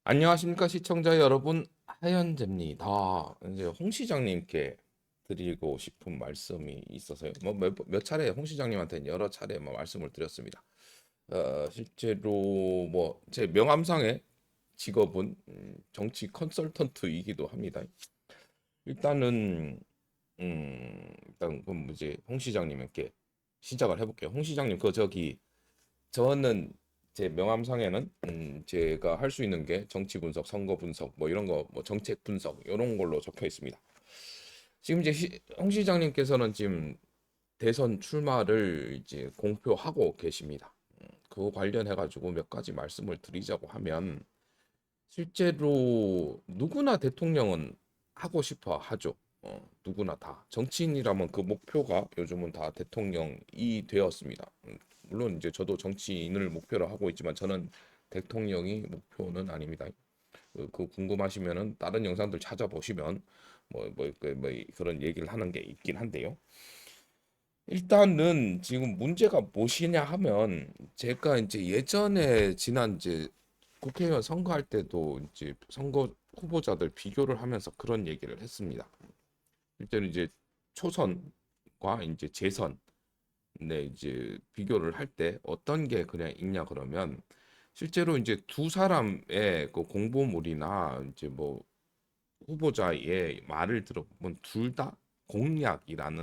안녕하십니까 시청자 여러분, 하현재입니다. 이제 홍 시장님께 드리고 싶은 말씀이 있어서요. 몇 차례 홍 시장님한테는 여러 차례 말씀을 드렸습니다. 실제로 제 명함상의 직업은 정치 컨설턴트이기도 합니다. 일단은 그럼 이제 홍 시장님께 시작을 해볼게요. 홍 시장님, 저는 제 명함상에는 제가 할 수 있는 게 정치 분석, 선거 분석, 뭐 이런 거, 뭐 정책 분석 이런 걸로 적혀 있습니다. 지금 이제 홍 시장님께서는 지금 대선 출마를 이제 공표하고 계십니다. 그거 관련해 가지고 몇 가지 말씀을 드리자고 하면, 실제로 누구나 대통령은 하고 싶어 하죠. 누구나 다 정치인이라면 그 목표가 요즘은 다 대통령이 되었습니다. 물론 이제 저도 정치인을 목표로 하고 있지만 저는 대통령이 목표는 아닙니다. 그 궁금하시면은 다른 영상들 찾아보시면 그런 얘기를 하는 게 있긴 한데요. 일단은 지금 문제가 무엇이냐 하면, 제가 이제 예전에 지난 이제 국회의원 선거할 때도 이제 선거 후보자들 비교를 하면서 그런 얘기를 했습니다. 실제로 이제 초선과 이제 재선, 네, 이제 비교를 할 때 어떤 게 그냥 있냐 그러면, 실제로 이제 두 사람의 그 공보물이나 이제 뭐 후보자의 말을 들어보면 둘 다 공약이라고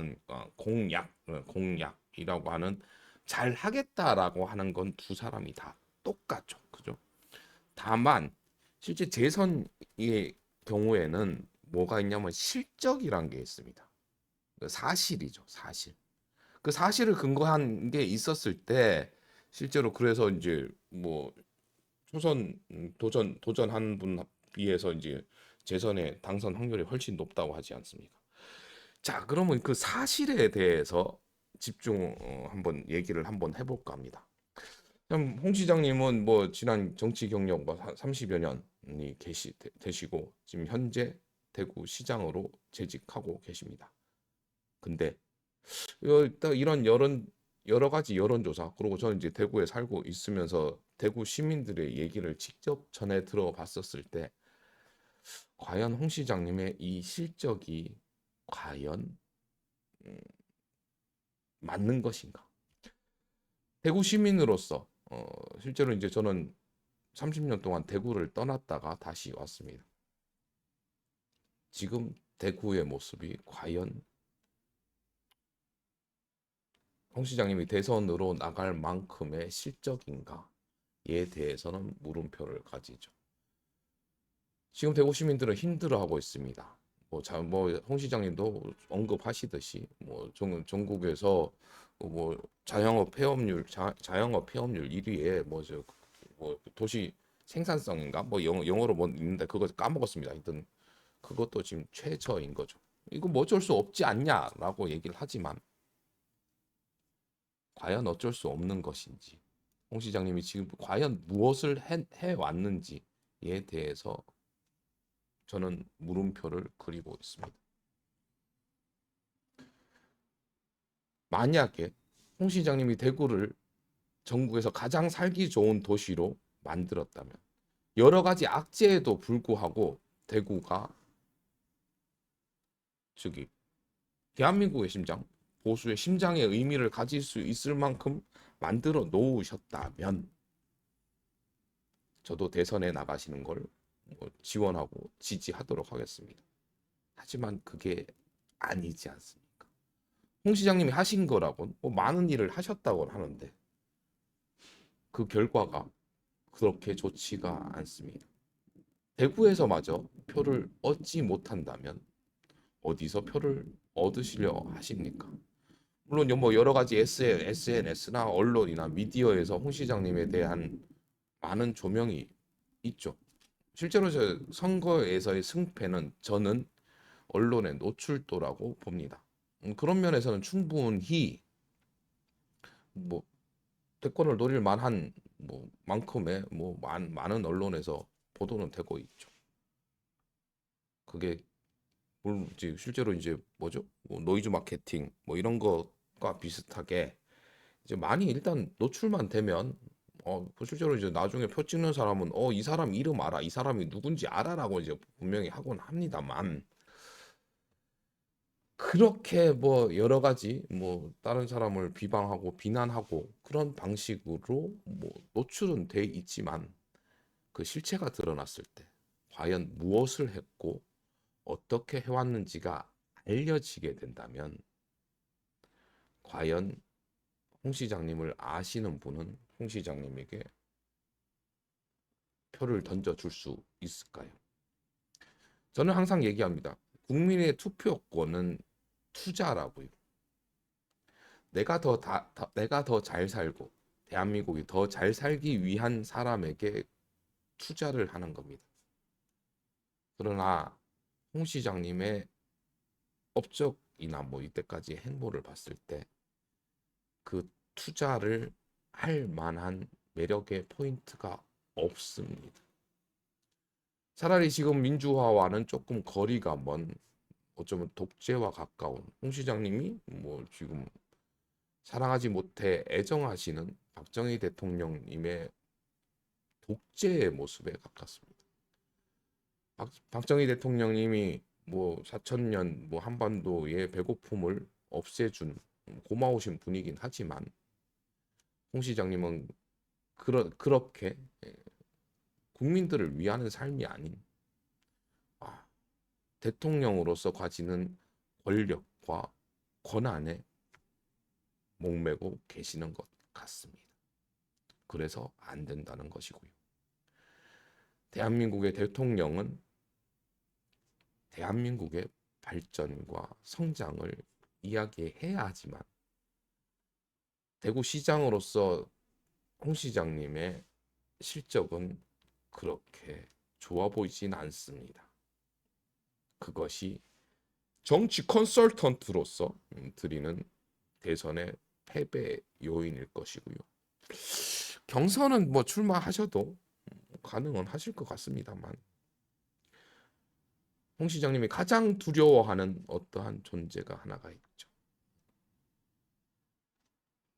하는, 잘 하겠다라고 하는 건 두 사람이 다 똑같죠. 그죠? 다만 실제 재선의 경우에는 뭐가 있냐면 실적이란 게 있습니다. 그 사실이죠, 사실. 그 사실을 근거한 게 있었을 때, 실제로 그래서 이제 뭐 초선 도전한 분 비해서 이제 재선의 당선 확률이 훨씬 높다고 하지 않습니까? 자, 그러면 그 사실에 대해서 집중 한번 얘기를 한번 해볼까 합니다. 그럼 홍 시장님은 뭐 지난 정치 경력 뭐 30여 년이 되시고 지금 현재 대구 시장으로 재직하고 계십니다. 근데 일단 이런 여러 가지 여론조사, 그리고 저는 이제 대구에 살고 있으면서 대구 시민들의 얘기를 직접 전해 들어봤었을 때, 과연 홍 시장님의 이 실적이 과연 음, 맞는 것인가? 대구 시민으로서 실제로 이제 저는 30년 동안 대구를 떠났다가 다시 왔습니다. 지금 대구의 모습이 과연 홍 시장님이 대선으로 나갈 만큼의 실적인가에 대해서는 물음표를 가지죠. 지금 대구 시민들은 힘들어하고 있습니다. 홍 시장님도 언급하시듯이 전국에서 자영업 폐업률 1위에 도시 생산성인가 영어로 뭐 있는데 그거 까먹었습니다. 하여튼 그것도 지금 최저인 거죠. 이거 뭐 어쩔 수 없지 않냐라고 얘기를 하지만, 과연 어쩔 수 없는 것인지, 홍 시장님이 지금 과연 무엇을 해왔는지에 대해서 저는 물음표를 그리고 있습니다. 만약에 홍 시장님이 대구를 전국에서 가장 살기 좋은 도시로 만들었다면, 여러 가지 악재에도 불구하고 대구가 저기 대한민국의 심장, 보수의 심장의 의미를 가질 수 있을 만큼 만들어 놓으셨다면, 저도 대선에 나가시는 걸 지원하고 지지하도록 하겠습니다. 하지만 그게 아니지 않습니까? 홍 시장님이 하신 거라곤 많은 일을 하셨다고 하는데 그 결과가 그렇게 좋지가 않습니다. 대구에서마저 표를 얻지 못한다면 어디서 표를 얻으시려 하십니까? 물론 뭐 여러 가지 SNS나 언론이나 미디어에서 홍 시장님에 대한 많은 조명이 있죠. 실제로 저 선거에서의 승패는 저는 언론의 노출도라고 봅니다. 그런 면에서는 충분히 뭐 대권을 노릴 만한 만큼의 많은 언론에서 보도는 되고 있죠. 그게 이제 실제로 이제 노이즈 마케팅 이런 것과 비슷하게 이제 많이 일단 노출만 되면 실제로 이제 나중에 표 찍는 사람은 이 사람 이름 알아, 이 사람이 누군지 알아라고 이제 분명히 하곤 합니다만 그렇게 뭐 여러 가지 뭐 다른 사람을 비방하고 비난하고 그런 방식으로 뭐 노출은 돼 있지만 그 실체가 드러났을 때 과연 무엇을 했고 어떻게 해왔는지가 알려지게 된다면 과연 홍 시장님을 아시는 분은 홍 시장님에게 표를 던져줄 수 있을까요? 저는 항상 얘기합니다. 국민의 투표권은 투자라고요. 내가 더 잘 살고 대한민국이 더 잘 살기 위한 사람에게 투자를 하는 겁니다. 그러나 홍 시장님의 업적이나 뭐 이때까지 행보를 봤을 때 그 투자를 할 만한 매력의 포인트가 없습니다. 차라리 지금 민주화와는 조금 거리가 먼 어쩌면 독재와 가까운 홍 시장님이 뭐 지금 사랑하지 못해 애정하시는 박정희 대통령님의 독재의 모습에 가깝습니다. 박정희 대통령님이 뭐 4천년 뭐 한반도의 배고픔을 없애준 고마우신 분이긴 하지만 홍 시장님은 그렇게 국민들을 위하는 삶이 아닌 대통령으로서 가지는 권력과 권한에 목매고 계시는 것 같습니다. 그래서 안 된다는 것이고요. 대한민국의 대통령은 대한민국의 발전과 성장을 이야기해야 하지만 대구시장으로서 홍 시장님의 실적은 그렇게 좋아 보이진 않습니다. 그것이 정치 컨설턴트로서 드리는 대선의 패배 요인일 것이고요. 경선은 뭐 출마하셔도 가능은 하실 것 같습니다만 홍 시장님이 가장 두려워하는 어떠한 존재가 하나가 있죠.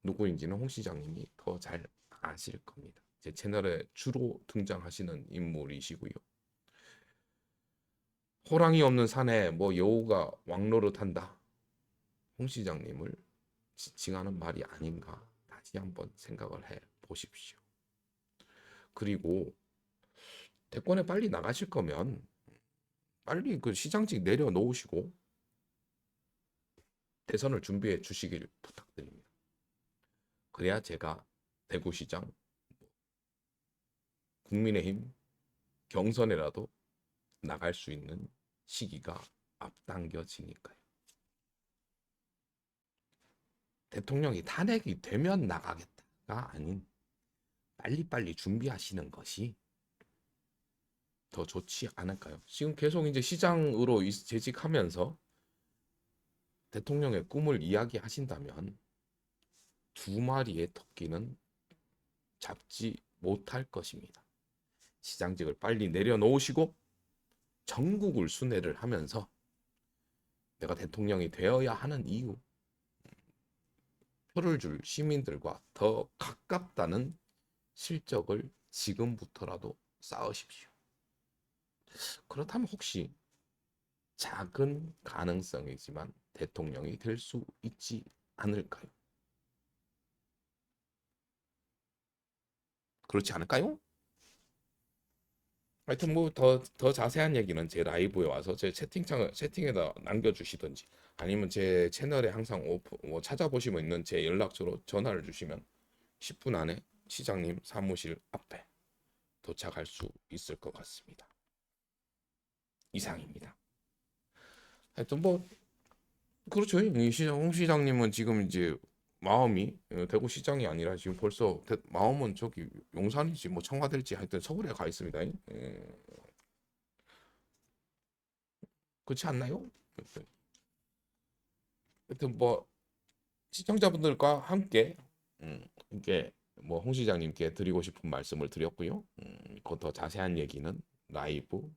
누구인지는 홍 시장님이 더 잘 아실 겁니다. 제 채널에 주로 등장하시는 인물이시고요. 호랑이 없는 산에 뭐 여우가 왕노릇한다. 홍 시장님을 지칭하는 말이 아닌가 다시 한번 생각을 해 보십시오. 그리고 대권에 빨리 나가실 거면 빨리 그 시장직 내려놓으시고 대선을 준비해 주시길 부탁드립니다. 그래야 제가 대구시장 국민의힘 경선에라도 나갈 수 있는 시기가 앞당겨지니까요. 대통령이 탄핵이 되면 나가겠다가 아닌 빨리빨리 준비하시는 것이 더 좋지 않을까요? 지금 계속 이제 시장으로 재직하면서 대통령의 꿈을 이야기하신다면 두 마리의 토끼는 잡지 못할 것입니다. 시장직을 빨리 내려놓으시고 전국을 순회를 하면서 내가 대통령이 되어야 하는 이유, 표를 줄 시민들과 더 가깝다는 실적을 지금부터라도 쌓으십시오. 그렇다면 혹시 작은 가능성이지만 대통령이 될 수 있지 않을까요? 그렇지 않을까요? 하여튼 뭐 더 자세한 얘기는 제 라이브에 와서 제 채팅에다 남겨주시든지 아니면 제 채널에 항상 뭐 찾아보시면 있는 제 연락처로 전화를 주시면 10분 안에 시장님 사무실 앞에 도착할 수 있을 것 같습니다. 이상입니다. 하여튼 뭐 그렇죠. 홍 시장님은 지금 이제 마음이 대구 시장이 아니라 지금 벌써 마음은 저기 용산이지 뭐 청와대일지 하여튼 서울에 가 있습니다. 그렇지 않나요? 하여튼 뭐 시청자분들과 함께 이게 뭐 홍 시장님께 드리고 싶은 말씀을 드렸고요. 더 자세한 얘기는 라이브에서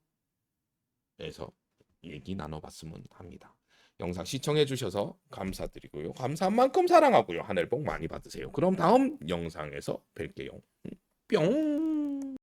얘기 나눠봤으면 합니다. 영상 시청해 주셔서 감사드리고요. 감사한 만큼 사랑하고요. 하늘 복 많이 받으세요. 그럼 다음 영상에서 뵐게요. 뿅.